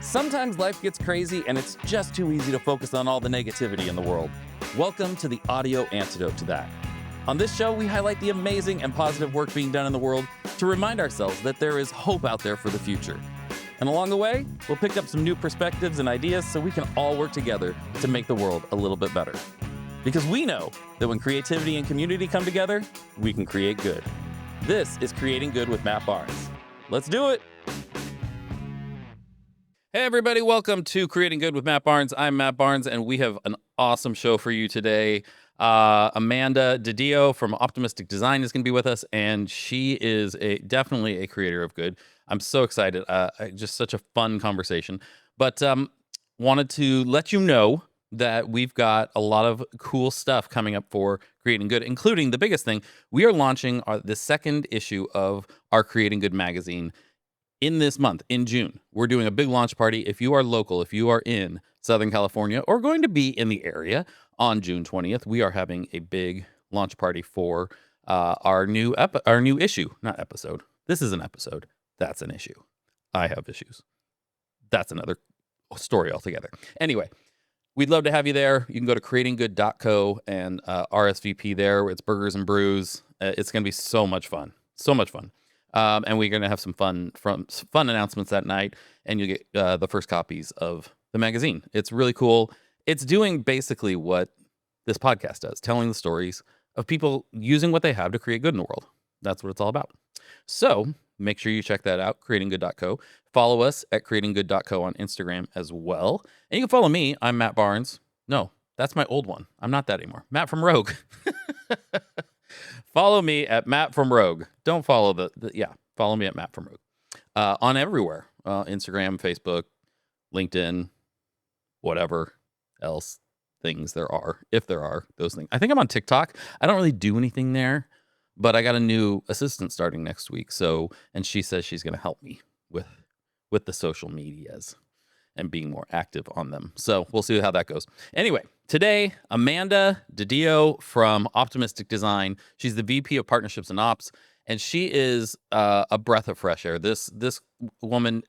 Sometimes life gets crazy and it's just too easy to focus on all the negativity in the world. Welcome to the audio antidote to that. On this show, we highlight the amazing and positive work being done in the world to remind ourselves that there is hope out there for the future. And along the way, we'll pick up some new perspectives and ideas so we can all work together to make the world a little bit better. Because we know that when creativity and community come together, we can create good. This is Creating Good with Matt Barnes. Let's do it. Hey everybody, welcome to Creating Good with Matt Barnes. I'm Matt Barnes, and we have an awesome show for you today. Amanda Di Dio from Optimistic Design is going to be with us, and she is definitely a creator of good. I'm so excited. Just such a fun conversation. But wanted to let you know that we've got a lot of cool stuff coming up for Creating Good, including the biggest thing. We are launching the second issue of our Creating Good magazine in this month, in June. We're doing a big launch party. If you are local, if you are in Southern California or going to be in the area on June 20th, we are having a big launch party for our new issue, not episode. This is an episode. That's an issue. I have issues. That's another story altogether. Anyway, we'd love to have you there. You can go to creatinggood.co and RSVP there. It's burgers and brews. It's going to be so much fun. So much fun. And we're going to have some fun announcements that night, and you'll get the first copies of the magazine. It's really cool. It's doing basically what this podcast does, telling the stories of people using what they have to create good in the world. That's what it's all about. So make sure you check that out, creatinggood.co. Follow us at creatinggood.co on Instagram as well. And you can follow me. I'm Matt Barnes. No, that's my old one. I'm not that anymore. Matt from Rogue. Follow me at Matt from Rogue. Don't follow follow me at Matt from Rogue. On everywhere. Instagram, Facebook, LinkedIn, whatever else things there are. If there are those things. I think I'm on TikTok. I don't really do anything there, but I got a new assistant starting next week. And she says she's going to help me with the social medias and being more active on them. So we'll see how that goes. Anyway, today, Amanda Di Dio from Optimistic Design. She's the VP of Partnerships and Ops, and she is a breath of fresh air. This woman,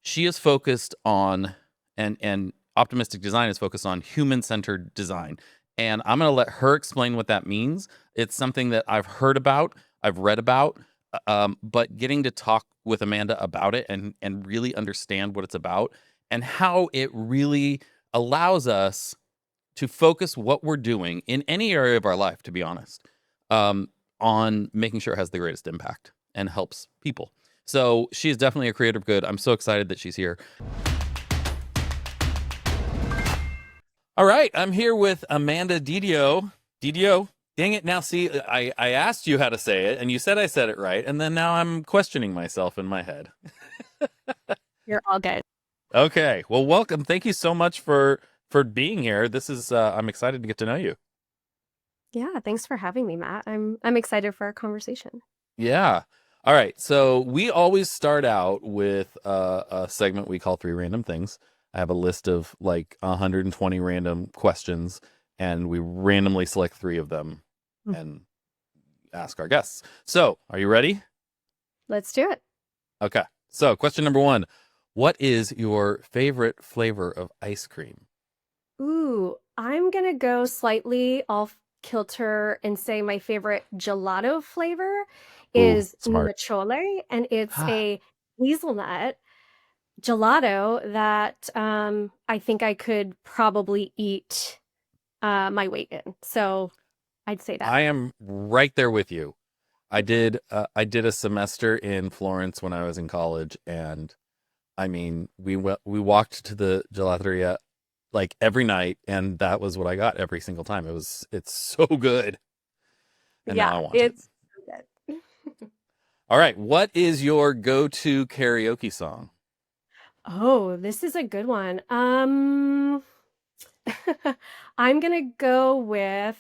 she is focused on, and Optimistic Design is focused on human-centered design. And I'm going to let her explain what that means. It's something that I've heard about, I've read about, but getting to talk with Amanda about it and really understand what it's about and how it really allows us to focus what we're doing in any area of our life, to be honest, on making sure it has the greatest impact and helps people. So she is definitely a creator of good. I'm so excited that she's here. All right, I'm here with Amanda Di Dio. Di Dio. Dang it. Now, see, I asked you how to say it, and you said I said it right, and then now I'm questioning myself in my head. You're all good. Okay. Well, welcome. Thank you so much for being here. This is, I'm excited to get to know you. Yeah, thanks for having me, Matt. I'm excited for our conversation. Yeah. All right. So we always start out with a segment we call 3 Random Things. I have a list of like 120 random questions, and we randomly select 3 of them and ask our guests. So, are you ready? Let's do it. Okay. So, question number 1. What is your favorite flavor of ice cream? Ooh, I'm going to go slightly off kilter and say my favorite gelato flavor is Machole, and it's a hazelnut gelato that I think I could probably eat my weight in. So I'd say that. I am right there with you. I did a semester in Florence when I was in college, and I mean, we walked to the gelateria like every night, and that was what I got every single time. It's so good. And now I want it. So good. All right, what is your go-to karaoke song? Oh, this is a good one. I'm gonna go with,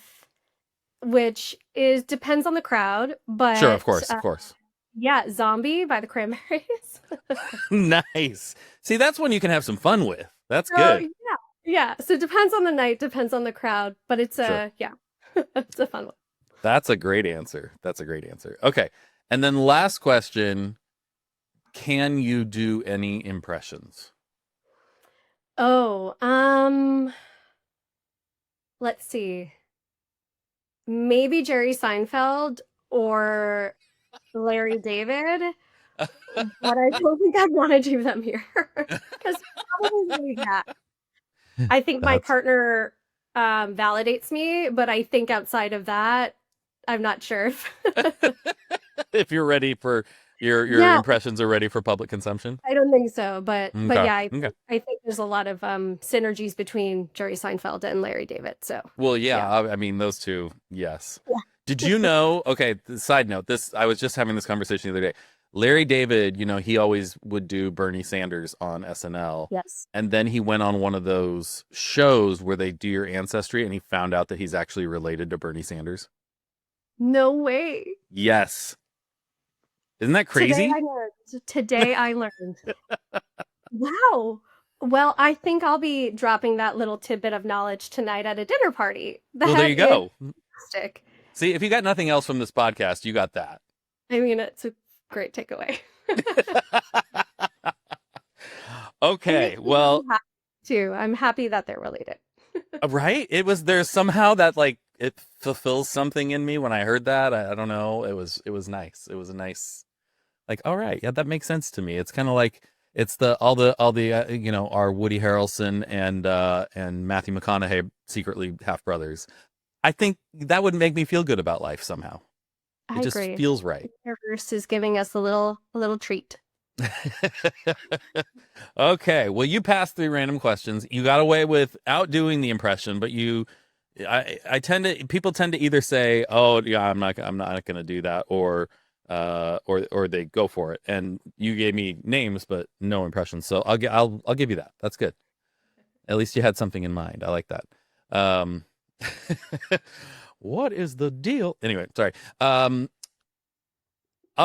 which is depends on the crowd, but Sure, of course. Yeah, Zombie by the Cranberries. Nice. See, that's one you can have some fun with. That's good. Yeah. So it depends on the night, depends on the crowd, but it's it's a fun one. That's a great answer. Okay. And then last question. Can you do any impressions? Oh, let's see. Maybe Jerry Seinfeld or Larry David, but I don't think I'd want to do them here because probably really bad. I think my That's partner validates me, but I think outside of that, I'm not sure if if you're ready for your yeah, impressions are ready for public consumption. I don't think so. But Okay. yeah, Okay. I think there's a lot of synergies between Jerry Seinfeld and Larry David. So Well, yeah, yeah. I mean those two, yes. Did Yeah. you know? Okay, side note, this I was just having this conversation the other day. Larry David, he always would do Bernie Sanders on SNL, Yes. and then he went on one of those shows where they do your ancestry, and he found out that he's actually related to Bernie Sanders. No way. Yes. Isn't that Today crazy? I learned. Today I learned. Wow. Well, I think I'll be dropping that little tidbit of knowledge tonight at a dinner party. Well, there That you is go. fantastic. See, if you got nothing else from this podcast, you got that. I mean, it's a great takeaway. It Okay, makes me really well, happy too. I'm happy that they're related. right? There's somehow that like it fulfills something in me when I heard that. I don't know. It was nice. It was a nice like, all right, yeah, that makes sense to me. It's kind of like it's the all the our Woody Harrelson and Matthew McConaughey secretly half brothers. I think that would make me feel good about life somehow. It I just agree. feels The right. universe is giving us a little treat. Okay, well, you passed 3 random questions. You got away with outdoing the impression, but I tend to people tend to either say, "Oh, yeah, I'm not going to do that," or they go for it. And you gave me names, but no impressions. So I'll give you that. That's good. At least you had something in mind. I like that. Um, what is the deal? Anyway, sorry. All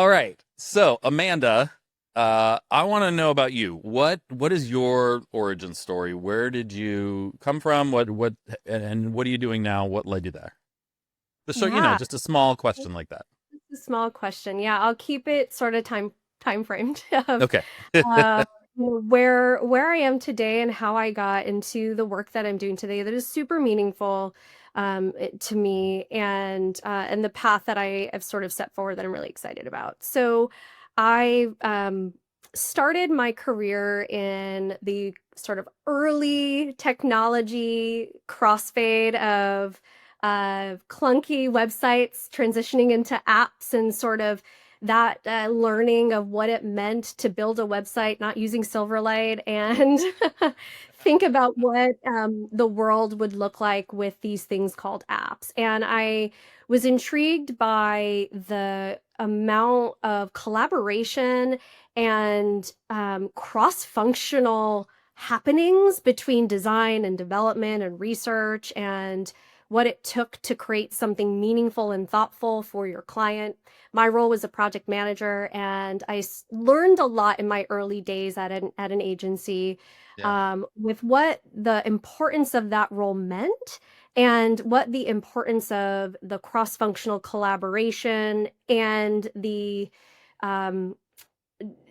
right. So, Amanda, I want to know about you. What is your origin story? Where did you come from? And what are you doing now? What led you there? So, Yeah, just a small question like that. it's a small question. Yeah, I'll keep it sort of time framed of Okay. uh, where I am today and how I got into the work that I'm doing today that is super meaningful to me and the path that I have sort of set forward that I'm really excited about. So I started my career in the sort of early technology crossfade of clunky websites transitioning into apps and sort of that learning of what it meant to build a website not using Silverlight and think about what the world would look like with these things called apps. And I was intrigued by the amount of collaboration and cross-functional happenings between design and development and research and what it took to create something meaningful and thoughtful for your client. My role was a project manager, and I learned a lot in my early days at an agency Yeah. with what the importance of that role meant and what the importance of the cross-functional collaboration and the um,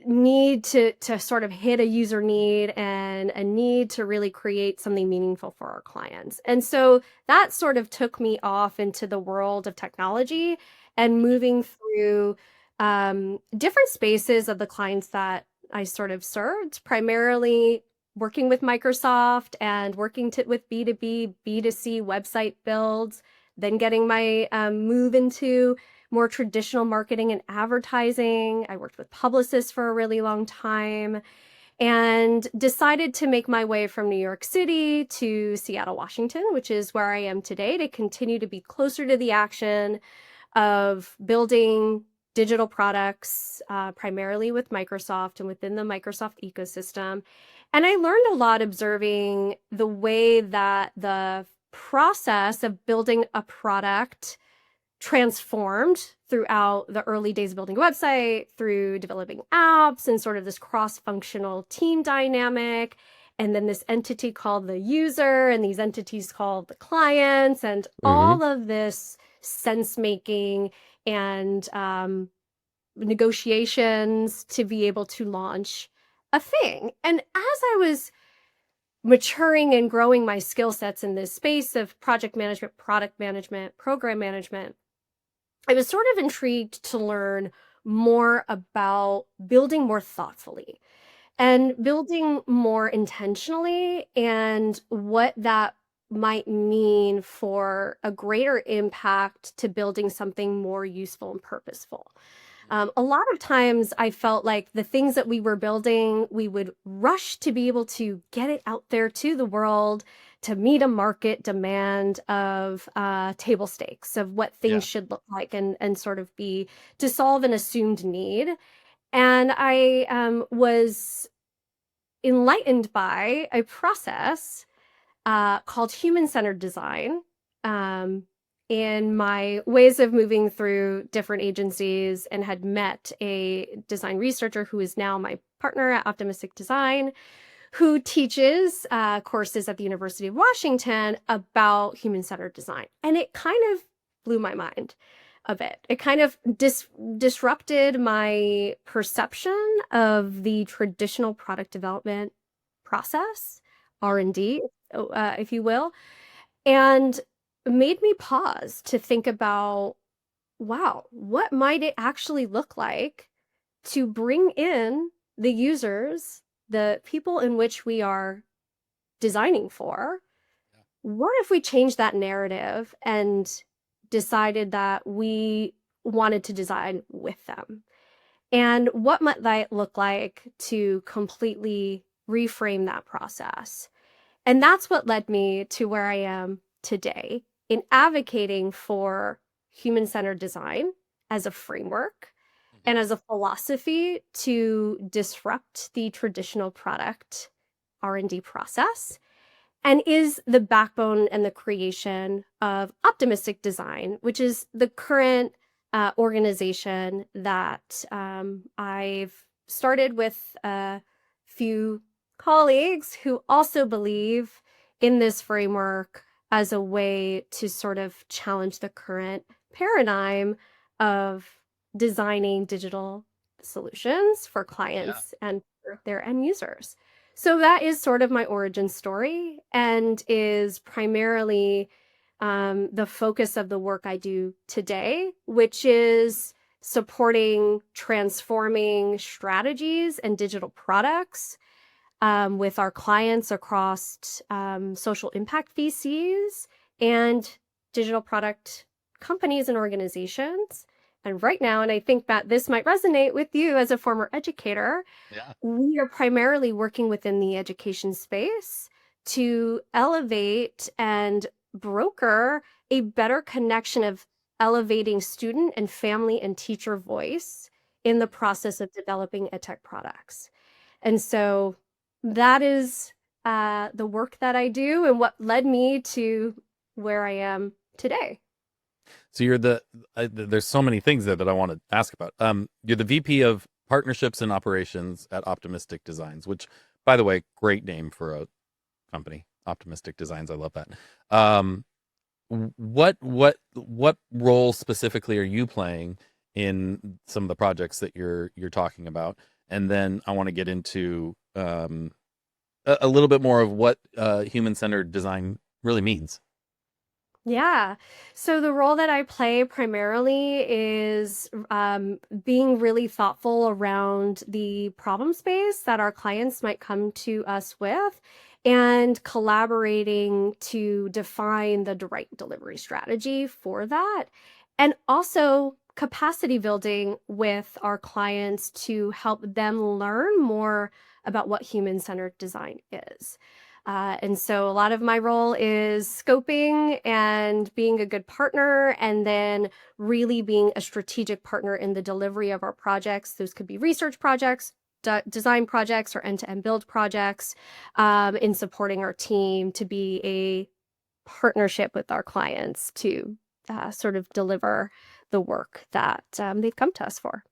need to sort of hit a user need and a need to really create something meaningful for our clients. And so that sort of took me off into the world of technology and moving through different spaces of the clients that I sort of served, primarily working with Microsoft and working with B2B, B2C website builds, then getting my move into more traditional marketing and advertising. I worked with publicists for a really long time and decided to make my way from New York City to Seattle, Washington, which is where I am today, to continue to be closer to the action of building digital products, primarily with Microsoft and within the Microsoft ecosystem. And I learned a lot observing the way that the process of building a product transformed throughout the early days of building a website, through developing apps and sort of this cross-functional team dynamic, and then this entity called the user and these entities called the clients, and Mm-hmm. all of this sense making and negotiations to be able to launch a thing. And as I was maturing and growing my skill sets in this space of project management, product management, program management, I was sort of intrigued to learn more about building more thoughtfully and building more intentionally, and what that might mean for a greater impact to building something more useful and purposeful. A lot of times I felt like the things that we were building, we would rush to be able to get it out there to the world to meet a market demand of table stakes of what things should look like, and sort of be to solve an assumed need. And I was enlightened by a process called human-centered design. In my ways of moving through different agencies, and had met a design researcher who is now my partner at Optimistic Design, who teaches courses at the University of Washington about human-centered design. And it kind of blew my mind a bit. It kind of disrupted my perception of the traditional product development process, R&D, if you will, and made me pause to think about, wow, what might it actually look like to bring in the users, the people in which we are designing for? What if we change that narrative and decided that we wanted to design with them? And what might that look like to completely reframe that process? And that's what led me to where I am today, in advocating for human-centered design as a framework and as a philosophy to disrupt the traditional product R&D process, and is the backbone and the creation of Optimistic Design, which is the current organization that I've started with a few colleagues who also believe in this framework as a way to sort of challenge the current paradigm of designing digital solutions for clients and for their end users. So that is sort of my origin story, and is primarily the focus of the work I do today, which is supporting transforming strategies and digital products with our clients across social impact VCs and digital product companies and organizations. And right now, and I think that this might resonate with you as a former educator, we are primarily working within the education space to elevate and broker a better connection of elevating student and family and teacher voice in the process of developing edtech products. And so that is the work that I do, and what led me to where I am today. So you're there's so many things there that I want to ask about. You're the VP of Partnerships and Operations at Optimistic Designs, which, by the way, great name for a company, Optimistic Designs. I love that. What role specifically are you playing in some of the projects that you're talking about? And then I want to get into a little bit more of what human-centered design really means. Yeah. So the role that I play primarily is being really thoughtful around the problem space that our clients might come to us with, and collaborating to define the right delivery strategy for that. And also capacity building with our clients to help them learn more about what human-centered design is. And so a lot of my role is scoping and being a good partner, and then really being a strategic partner in the delivery of our projects. Those could be research projects, design projects, or end-to-end build projects, in supporting our team to be a partnership with our clients to sort of deliver the work that they've come to us for.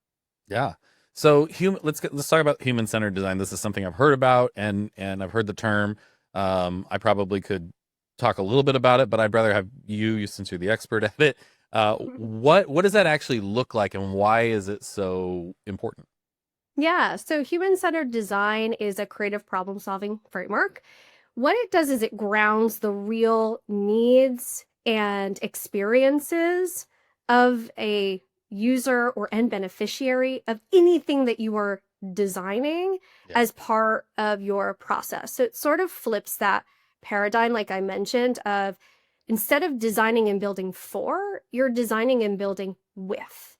Yeah. So let's talk about human-centered design. This is something I've heard about, and I've heard the term. I probably could talk a little bit about it, but I'd rather have you, since you're the expert at it, What does that actually look like, and why is it so important? Yeah, so human-centered design is a creative problem-solving framework. What it does is it grounds the real needs and experiences of a user or end beneficiary of anything that you are designing Yeah. as part of your process. So it sort of flips that paradigm, like I mentioned, of instead of designing and building for, you're designing and building with.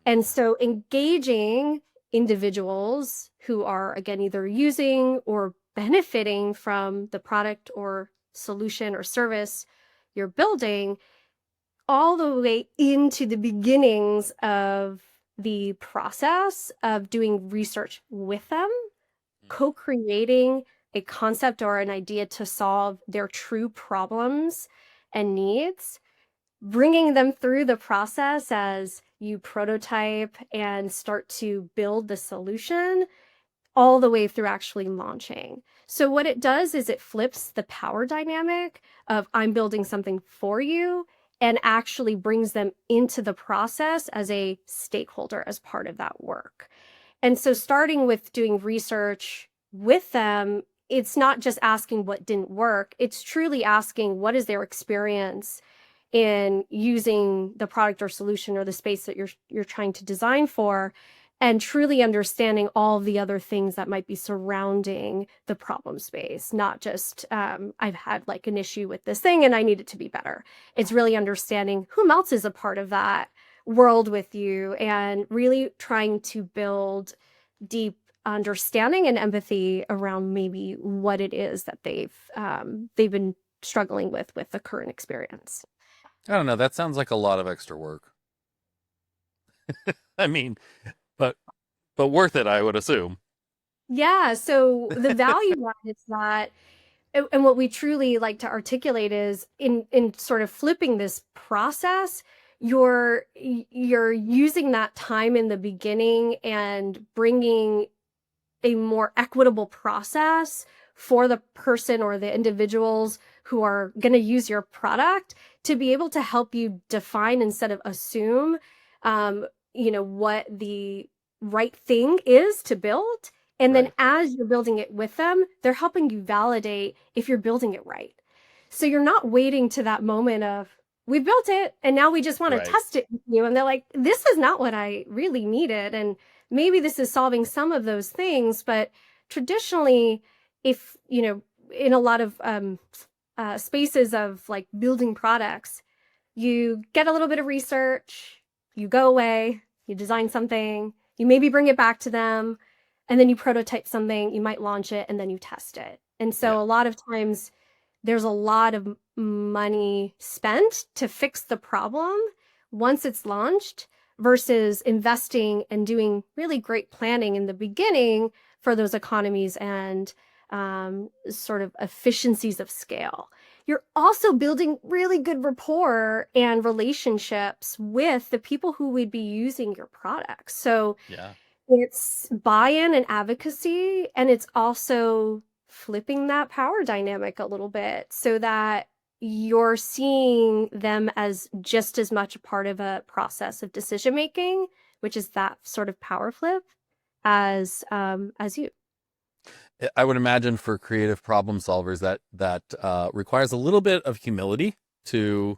And so engaging individuals who are, again, either using or benefiting from the product or solution or service you're building, all the way into the beginnings of the process of doing research with them, co-creating a concept or an idea to solve their true problems and needs, bringing them through the process as you prototype and start to build the solution all the way through actually launching. So what it does is it flips the power dynamic of I'm building something for you and actually brings them into the process as a stakeholder as part of that work. And so starting with doing research with them, it's not just asking what didn't work, it's truly asking what is their experience in using the product or solution or the space that you're trying to design for, and truly understanding all the other things that might be surrounding the problem space, not just I've had like an issue with this thing and I need it to be better. It's really understanding who else is a part of that world with you and really trying to build deep understanding and empathy around maybe what it is that they've been struggling with the current experience. I don't know. That sounds like a lot of extra work. I mean, but worth it, I would assume. Yeah, so the value on it's that, and what we truly like to articulate is in sort of flipping this process, you're using that time in the beginning and bringing a more equitable process for the person or the individuals who are going to use your product to be able to help you define instead of assume, um, what the right thing is to build. And then Right. as you're building it with them, they're helping you validate if you're building it right. So you're not waiting to that moment of, we built it and now we just want to Right. test it with you. And they're like, this is not what I really needed. And maybe this is solving some of those things, but traditionally, if, in a lot of spaces of like building products, you get a little bit of research, you go away, you design something, you maybe bring it back to them, and then you prototype something, you might launch it, and then you test it. And Yeah. so a lot of times there's a lot of money spent to fix the problem once it's launched versus investing and doing really great planning in the beginning for those economies and sort of efficiencies of scale. You're also building really good rapport and relationships with the people who would be using your products. So Yeah. it's buy-in and advocacy, and it's also flipping that power dynamic a little bit so that you're seeing them as just as much a part of a process of decision making, which is that sort of power flip, as you. I would imagine for creative problem solvers that requires a little bit of humility to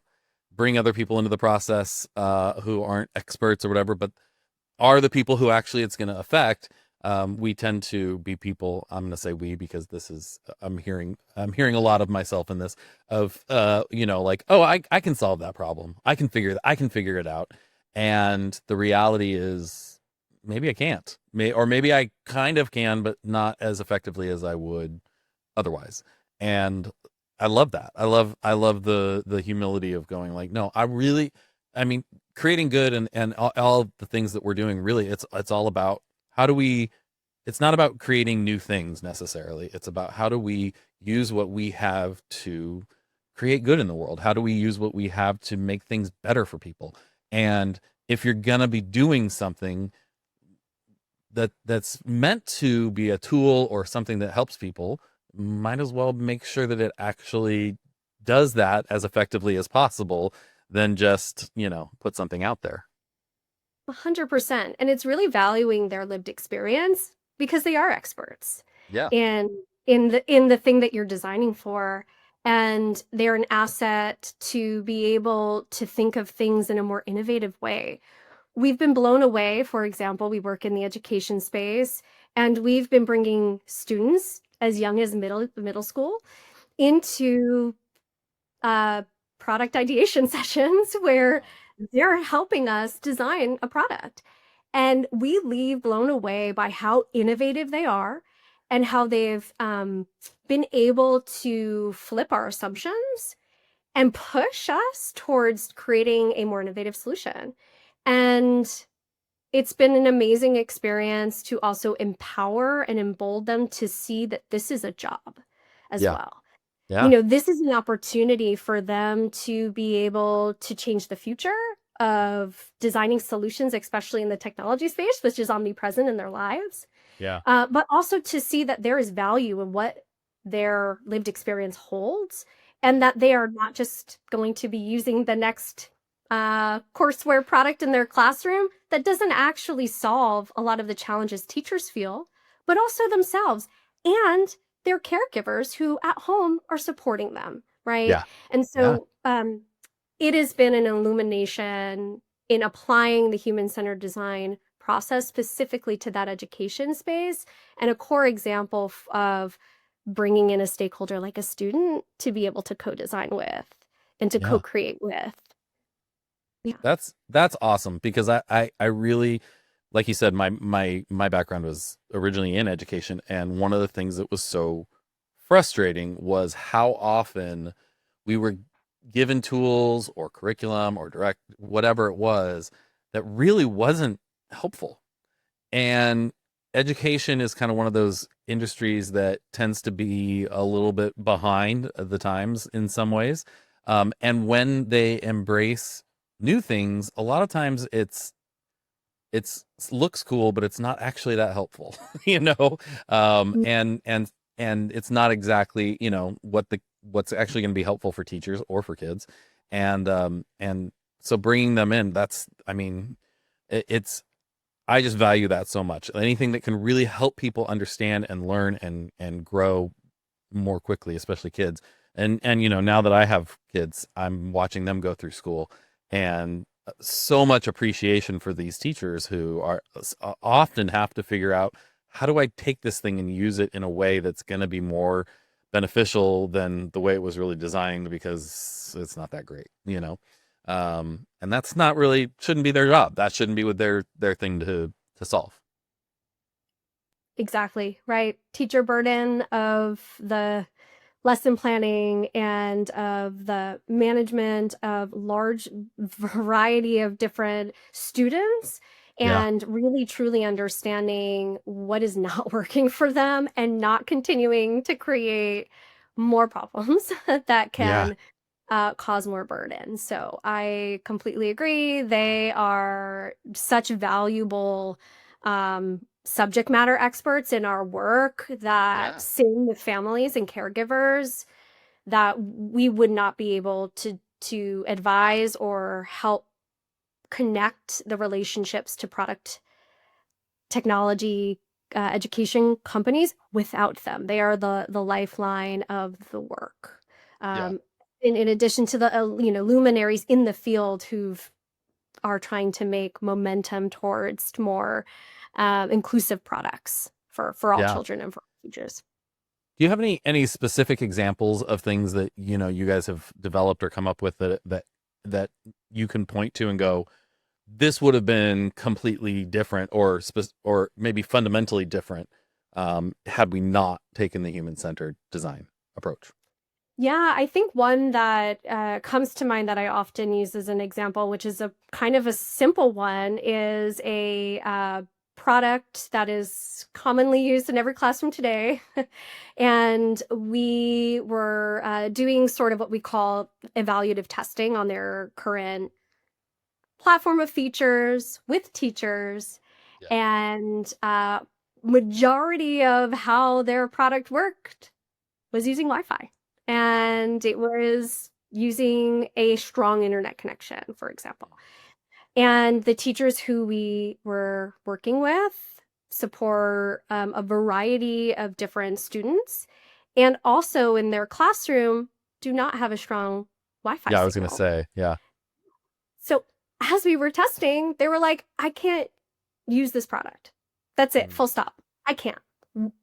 bring other people into the process who aren't experts or whatever, but are the people who actually it's going to affect. We tend to be people. I'm going to say we because this is I'm hearing a lot of myself in this of like, oh, I can solve that problem. I can figure it out. And the reality is maybe I can't. Or maybe I kind of can, but not as effectively as I would otherwise. And I love that. I love the humility of going like, no, I mean, creating good and all the things that we're doing, really, it's all about how do we, it's not about creating new things necessarily. It's about how do we use what we have to create good in the world? How do we use what we have to make things better for people? And if you're gonna be doing something that's meant to be a tool or something that helps people, might as well make sure that it actually does that as effectively as possible. than just, put something out there. 100%. And it's really valuing their lived experience because they are experts Yeah. in in the thing that you're designing for. And they're an asset to be able to think of things in a more innovative way. We've been blown away. For example, we work in the education space, and we've been bringing students as young as middle school into uh, product ideation sessions where they're helping us design a product. And we leave blown away by how innovative they are and how they've been able to flip our assumptions and push us towards creating a more innovative solution. And it's been an amazing experience to also empower and embolden them to see that this is a job as Yeah. well. Yeah. This is an opportunity for them to be able to change the future of designing solutions, especially in the technology space, which is omnipresent in their lives. Yeah. But also to see that there is value in what their lived experience holds, and that they are not just going to be using the next courseware product in their classroom that doesn't actually solve a lot of the challenges teachers feel, but also themselves and their caregivers who at home are supporting them, right? Yeah. And Yeah. so it has been an illumination in applying the human-centered design process specifically to that education space, and a core example of bringing in a stakeholder like a student to be able to co-design with and to Yeah. co-create with. Yeah. That's awesome because I really, like you said, my background was originally in education, and one of the things that was so frustrating was how often we were given tools or curriculum or direct whatever it was that really wasn't helpful. And education is kind of one of those industries that tends to be a little bit behind the times in some ways. And when they embrace new things, a lot of times it's looks cool, but it's not actually that helpful, you know. And it's not exactly what's actually going to be helpful for teachers or for kids, and so bringing them in, that's I mean, it's I just value that so much. Anything that can really help people understand and learn and grow more quickly, especially kids. And now that I have kids, I'm watching them go through school, and so much appreciation for these teachers who are often have to figure out, how do I take this thing and use it in a way that's going to be more beneficial than the way it was really designed, because it's not that great, and that's not really, shouldn't be their job. That shouldn't be what their thing to solve. Exactly, right. Teacher burden of the lesson planning and of the management of large variety of different students, Yeah. and really truly understanding what is not working for them and not continuing to create more problems that Yeah. can cause more burden. So I completely agree. They are such valuable subject matter experts in our work that Yeah. sing with families and caregivers that we would not be able to advise or help connect the relationships to product technology education companies without them. They are the lifeline of the work. Yeah. Um, in addition to the luminaries in the field who are trying to make momentum towards more inclusive products for all Yeah. children and for all ages. Do you have any specific examples of things that you guys have developed or come up with that you can point to and go, this would have been completely different, or maybe fundamentally different, had we not taken the human-centered design approach? Yeah, I think one that comes to mind that I often use as an example, which is a kind of a simple one, is a product that is commonly used in every classroom today. And we were doing sort of what we call evaluative testing on their current platform of features with teachers. Yeah. And majority of how their product worked was using Wi-Fi. And it was using a strong internet connection, for example. And the teachers who we were working with support a variety of different students, and also in their classroom do not have a strong Wi-Fi Yeah, I was gonna signal. say, yeah. So as we were testing, they were like, I can't use this product. That's it, Mm. full stop. I can't.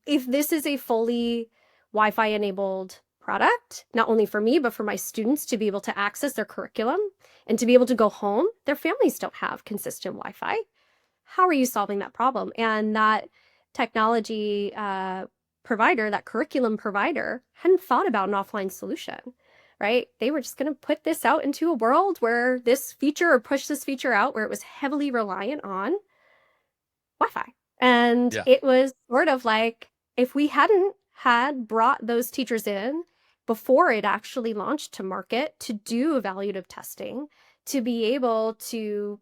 If this is a fully Wi-Fi enabled product, not only for me, but for my students to be able to access their curriculum and to be able to go home, their families don't have consistent Wi-Fi. How are you solving that problem? And that technology provider, that curriculum provider, hadn't thought about an offline solution, right? They were just going to put this out into a world where this feature or push this feature out where it was heavily reliant on Wi-Fi. And Yeah. it was sort of like if we hadn't had brought those teachers in before it actually launched to market to do evaluative testing, to be able to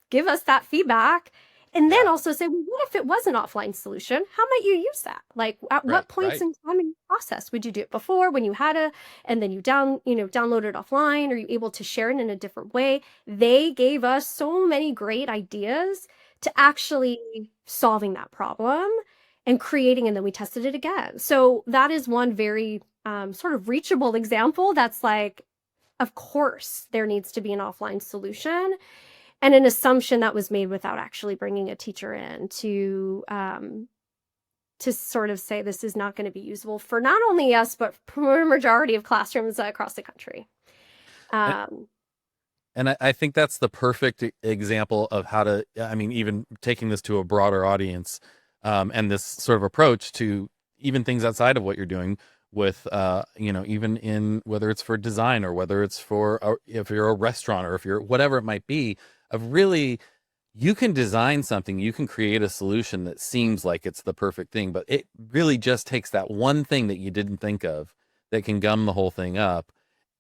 give us that feedback and then Yeah. also say, well, what if it was an offline solution? How might you use that? Like at Right. what points Right. in time in the process would you do it before when you had and then you download it offline? Are you able to share it in a different way? They gave us so many great ideas to actually solving that problem and creating, and then we tested it again. So that is one very sort of reachable example that's like, of course, there needs to be an offline solution and an assumption that was made without actually bringing a teacher in to sort of say this is not going to be usable for not only us but for a majority of classrooms across the country. And, Um, and I think that's the perfect example of how to, I mean, even taking this to a broader audience, and this sort of approach to even things outside of what you're doing with, even in whether it's for design or whether it's for, if you're a restaurant or if you're whatever it might be, of really, you can design something, you can create a solution that seems like it's the perfect thing, but it really just takes that one thing that you didn't think of that can gum the whole thing up.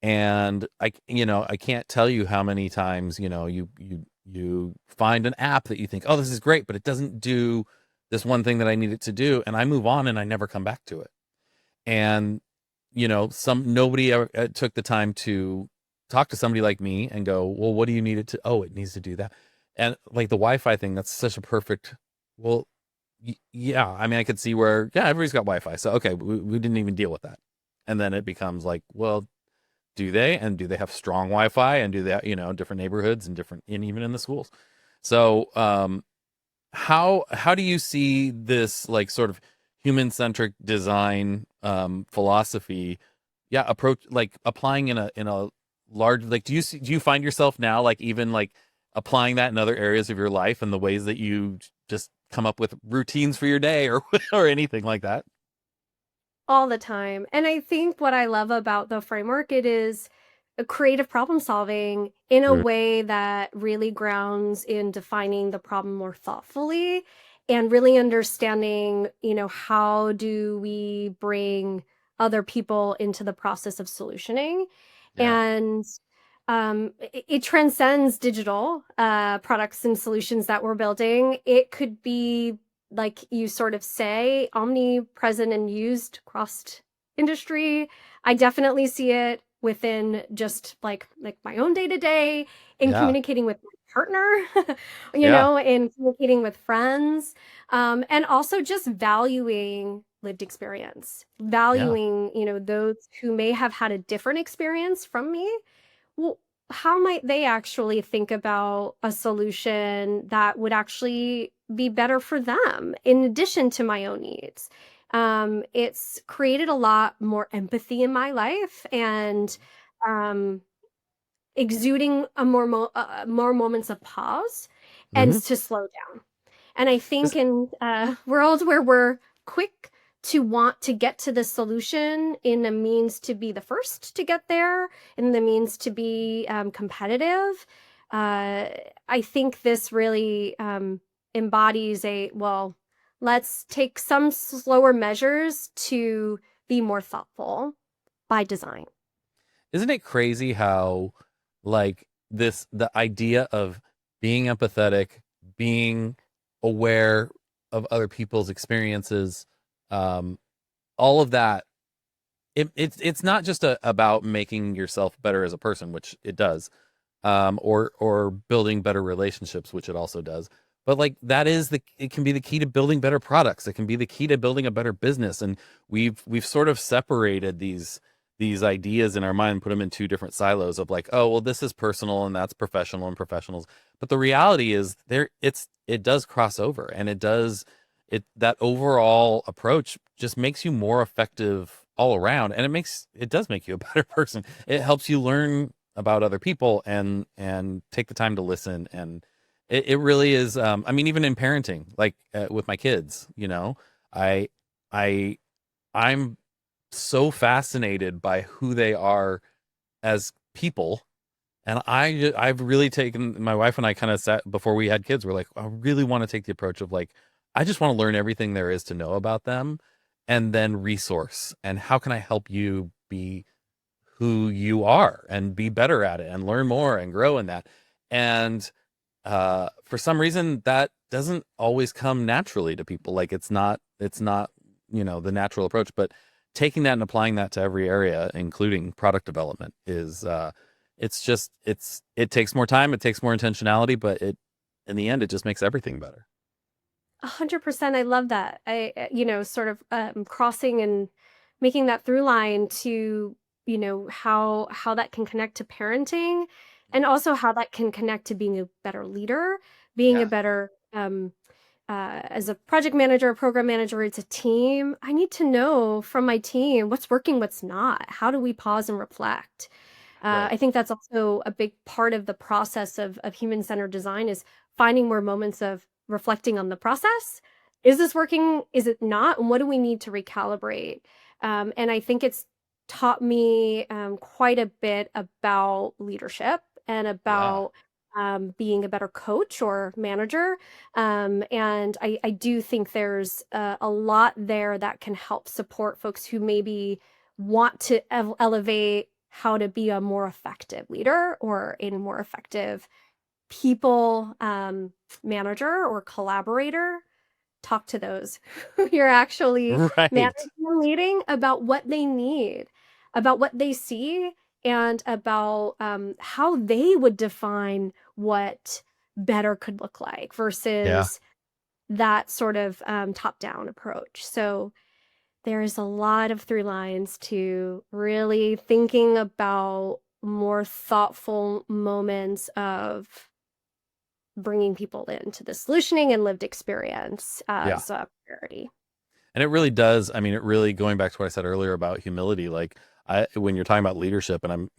And I can't tell you how many times, you find an app that you think, oh, this is great, but it doesn't do this one thing that I need it to do. And I move on and I never come back to it. And, nobody ever took the time to talk to somebody like me and go, well, what do you need it to? Oh, it needs to do that. And like the Wi-Fi thing, that's such a perfect, well, yeah, I mean, I could see where, yeah, everybody's got Wi-Fi. So, okay, we didn't even deal with that. And then it becomes like, well, do they? And do they have strong Wi-Fi? And do they, different neighborhoods and even in the schools? So, how do you see this like sort of human-centric design philosophy, yeah, approach, like applying in a large, like do you find yourself now like even like applying that in other areas of your life and the ways that you just come up with routines for your day or or anything like that? all the time. And I think what I love about the framework, it is a creative problem solving in a Mm. way that really grounds in defining the problem more thoughtfully and really understanding, how do we bring other people into the process of solutioning. Yeah. And it transcends digital products and solutions that we're building. It could be like you sort of say, omnipresent and used across industry. I definitely see it within just like my own day to day in Yeah. communicating with my partner, Yeah. in communicating with friends, and also just valuing lived experience, Yeah. valuing, those who may have had a different experience from me. Well, how might they actually think about a solution that would actually be better for them in addition to my own needs? It's created a lot more empathy in my life and um, exuding more moments of pause and Hmm. to slow down. And I think in a world where we're quick to want to get to the solution in a means to be the first to get there, in the means to be competitive, uh, I think this really embodies well, let's take some slower measures to be more thoughtful by design. Isn't it crazy how, like, the idea of being empathetic, being aware of other people's experiences, um, all of that, it's not just about making yourself better as a person, which it does, or building better relationships, which it also does. But like that is it can be the key to building better products. It can be the key to building a better business. And we've sort of separated these ideas in our mind and put them in two different silos of like, oh, well, this is personal and that's professional and professionals. But the reality is it does cross over, and that overall approach just makes you more effective all around. And it does make you a better person. It helps you learn about other people and take the time to listen. And it really is. I mean, even in parenting, like with my kids, I, I, I'm so fascinated by who they are as people. And I've really taken, my wife and I kind of sat before we had kids. We're like, I really want to take the approach of like, I just want to learn everything there is to know about them, and then resource. And how can I help you be who you are and be better at it and learn more and grow in that? And for some reason that doesn't always come naturally to people. Like it's not, the natural approach, but taking that and applying that to every area, including product development, is it takes more time, it takes more intentionality, but in the end, it just makes everything better. 100%. I love that. Sort of crossing and making that through line to, how that can connect to parenting, and also how that can connect to being a better leader, being a Yeah. better, as a project manager, a program manager, it's a team. I need to know from my team what's working, what's not. How do we pause and reflect? Right. I think that's also a big part of the process of human-centered design, is finding more moments of reflecting on the process. Is this working? Is it not? And what do we need to recalibrate? And I think it's taught me quite a bit about leadership and Yeah. about being a better coach or manager. And I do think there's a lot there that can help support folks who maybe want to elevate how to be a more effective leader or a more effective people manager or collaborator. Talk to those who you're actually Right. managing and leading about what they need, about what they see, and about how they would define what better could look like Yeah. versus that sort of top-down approach. So there's a lot of through lines to really thinking about more thoughtful moments of bringing people into the solutioning and lived experience Yeah. as a priority. And it really does. I mean, it really, going back to what I said earlier about humility, like when you're talking about leadership, and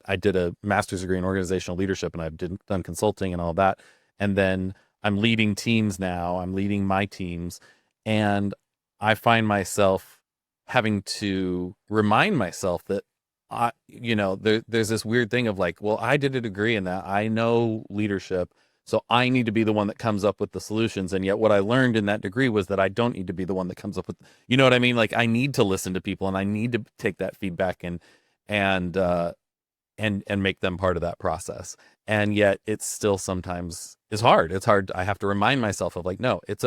I did a master's degree in organizational leadership, and I've done consulting and all that. And then I'm leading teams now. I'm leading my teams, and I find myself having to remind myself that there's this weird thing of like, well, I did a degree in that. I know leadership. So I need to be the one that comes up with the solutions. And yet what I learned in that degree was that I don't need to be the one that comes up with, you know what I mean? Like I need to listen to people, and I need to take that feedback and, uh, and make them part of that process. And yet it's still sometimes is hard. It's hard. I have to remind myself of like, no, it's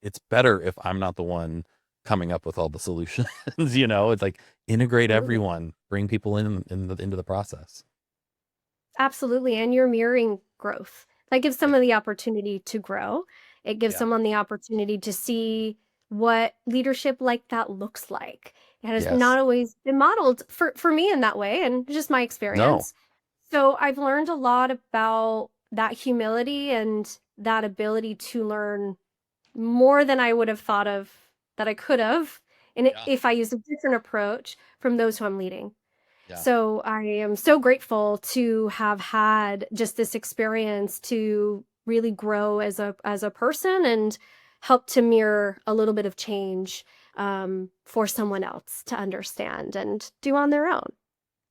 it's better if I'm not the one coming up with all the solutions. It's like integrate Absolutely. everyone, bring people into the process. Absolutely. And you're mirroring growth. That gives Yeah. someone the opportunity to grow. It gives Yeah. someone the opportunity to see what leadership like that looks like. It has Yes. not always been modeled for me in that way, and just my No. experience. So I've learned a lot about that humility and that ability to learn more than I would have thought of that I could have, and Yeah. if I used a different approach from those who I'm leading. Yeah. So I am so grateful to have had just this experience to really grow as a person and help to mirror a little bit of change for someone else to understand and do on their own.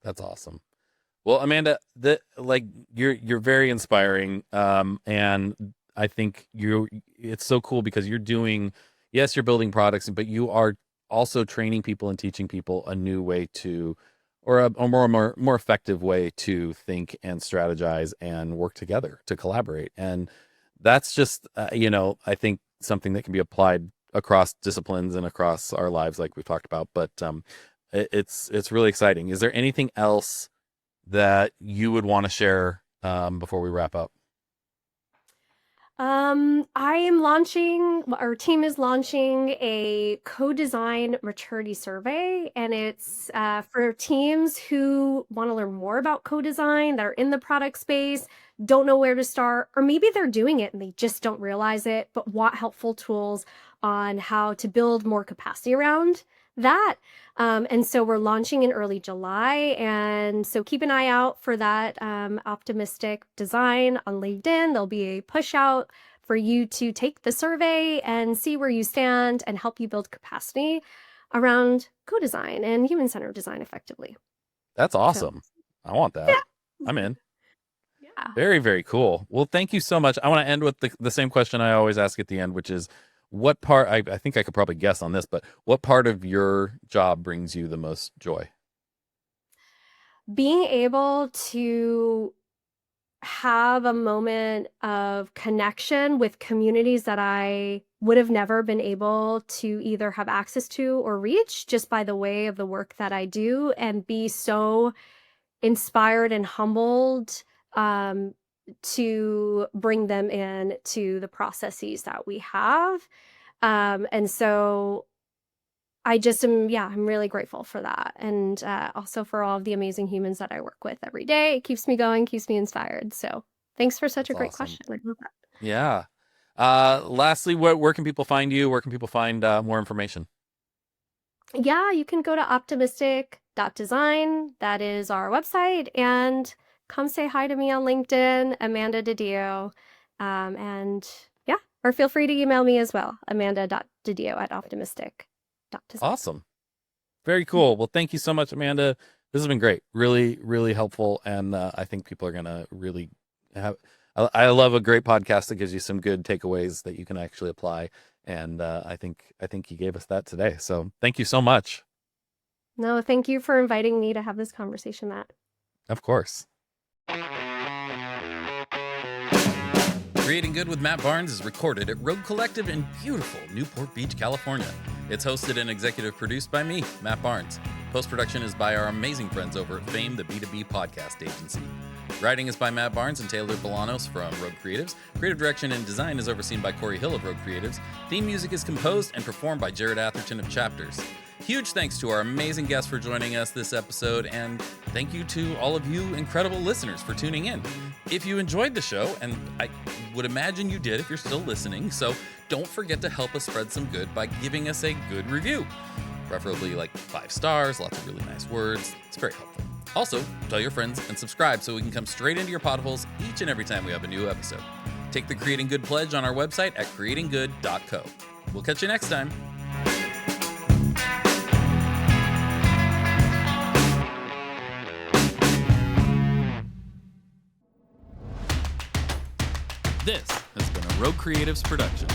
That's awesome. Well, Amanda, you're very inspiring. And I think it's so cool because yes, you're building products, but you are also training people and teaching people a new way to, or a more effective way to think and strategize and work together to collaborate. And that's just, I think something that can be applied across disciplines and across our lives, like we've talked about. But it's really exciting. Is there anything else that you would want to share before we wrap up? Our team is launching a co-design maturity survey, and it's for teams who want to learn more about co-design, that are in the product space, don't know where to start, or maybe they're doing it and they just don't realize it, but want helpful tools on how to build more capacity around that. And so we're launching in early July. And so keep an eye out for that optimistic design on LinkedIn. There'll be a push out for you to take the survey and see where you stand and help you build capacity around co-design and human-centered design effectively. That's awesome. So, I want that. Yeah. I'm in. Yeah. Very, very cool. Well, thank you so much. I want to end with the same question I always ask at the end, which is, what part, I think I could probably guess on this, but what part of your job brings you the most joy? Being able to have a moment of connection with communities that I would have never been able to either have access to or reach just by the way of the work that I do, and be so inspired and humbled to bring them in to the processes that we have. And so I just am, I'm really grateful for that. And also for all of the amazing humans that I work with every day. It keeps me going, keeps me inspired. So thanks for such a great question. I love that. Yeah. Lastly, where can people find you? Where can people find more information? Yeah, you can go to optimistic.design. That is our website. And come say hi to me on LinkedIn, Amanda Di Dio. Or feel free to email me as well, amanda.didio@optimistic.design. Awesome. Very cool. Well, thank you so much, Amanda. This has been great. Really, really helpful. And I think people are going to really have, I love a great podcast that gives you some good takeaways that you can actually apply. And I think you gave us that today. So thank you so much. No, thank you for inviting me to have this conversation, Matt. Of course. Creating Good with Matt Barnes is recorded at Rogue Collective in beautiful Newport Beach, California. It's hosted and executive produced by me, Matt Barnes. Post-production is by our amazing friends over at Fame, the B2B podcast agency. Writing is by Matt Barnes and Taylor Bolanos from Rogue Creatives. Creative direction and design is overseen by Corey Hill of Rogue Creatives. Theme music is composed and performed by Jared Atherton of Chapters. Huge thanks to our amazing guests for joining us this episode, and thank you to all of you incredible listeners for tuning in. If you enjoyed the show, and I would imagine you did if you're still listening, so don't forget to help us spread some good by giving us a good review. Preferably like 5 stars, lots of really nice words. It's very helpful. Also, tell your friends and subscribe so we can come straight into your potholes each and every time we have a new episode. Take the Creating Good pledge on our website at creatinggood.co. We'll catch you next time. This has been a Rogue Creatives production.